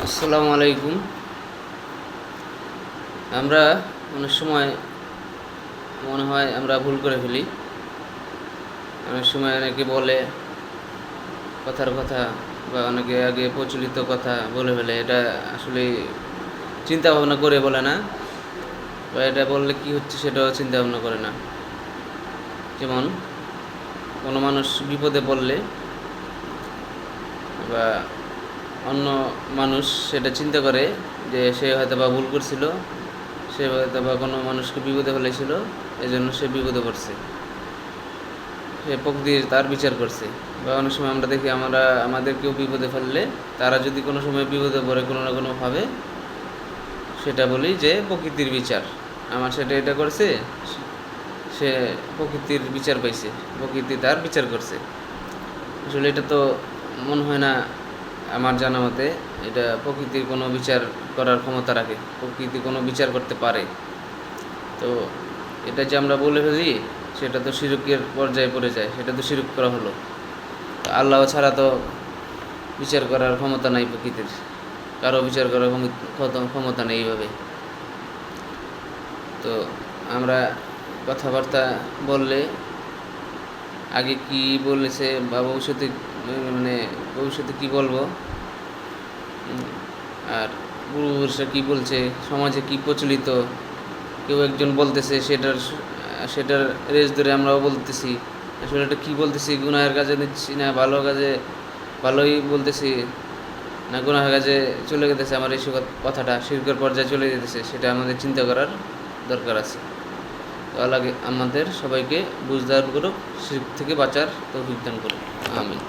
আসসালামু আলাইকুম। আমরা অনেক সময় মনে হয় আমরা ভুল করে ফেলি। অনেক সময় অনেকে বলে কথার কথা বা অনেকে আগে প্রচলিত কথা বলে ফেলে, এটা আসলে চিন্তা ভাবনা করে বলে না, বা এটা বললে কি হচ্ছে সেটাও চিন্তা ভাবনা করে না। যেমন কোনো মানুষ বিপদে পড়লে বা অন্য মানুষ সেটা চিন্তা করে যে সে হয়তো বা ভুল করছিল, সে হয়তো বা কোনো মানুষকে বিপদে ফেলেছিল, এই জন্য সে বিপদে পড়ছে, সে প্রকৃতির তার বিচার করছে। বা অনেক সময় আমরা দেখি আমাদেরকেও বিপদে ফেললে তারা যদি কোনো সময় বিপদে পড়ে কোনো না কোনোভাবে, সেটা বলি যে প্রকৃতির বিচার, আমার সেটা এটা করছে, সে প্রকৃতির বিচার পাইছে, প্রকৃতি তার বিচার করছে। আসলে এটা তো মনে হয় না, আমার জানা মতে এটা প্রকৃতির কোনো বিচার করার ক্ষমতা রাখে, প্রকৃতি কোনো বিচার করতে পারে। তো এটা যে আমরা বলে ফেলি সেটা তো শিরকের পর্যায়ে পড়ে যায়, সেটা তো শিরক করা হলো। আল্লাহ ছাড়া তো বিচার করার ক্ষমতা নাই প্রকৃতির, কারো বিচার করার ক্ষমতা নেই এইভাবে। তো আমরা কথাবার্তা বললে আগে কি বলেছে বা ভবিষ্যতে, মানে ভবিষ্যতে কি বলবো, আর পূর্বপুরুষরা কী বলছে, সমাজে কি প্রচলিত, কেউ একজন বলতেছে সেটার রেস ধরে আমরাও বলতেছি। আসলে এটা কী বলতেছি, গুনাহের কাজে নিচ্ছি না ভালো কাজে, ভালোই বলতেছি না গুনাহের কাজে চলে যেতেছে, আমার এই কথাটা শিরকের পর্যায়ে চলে যেতেছে, সেটা আমাদের চিন্তা করার দরকার আছে। তো আল্লাহ আমাদের সবাইকে বুঝদার করুক, শিরক থেকে বাঁচার তৌফিক দান করুক। আমিন।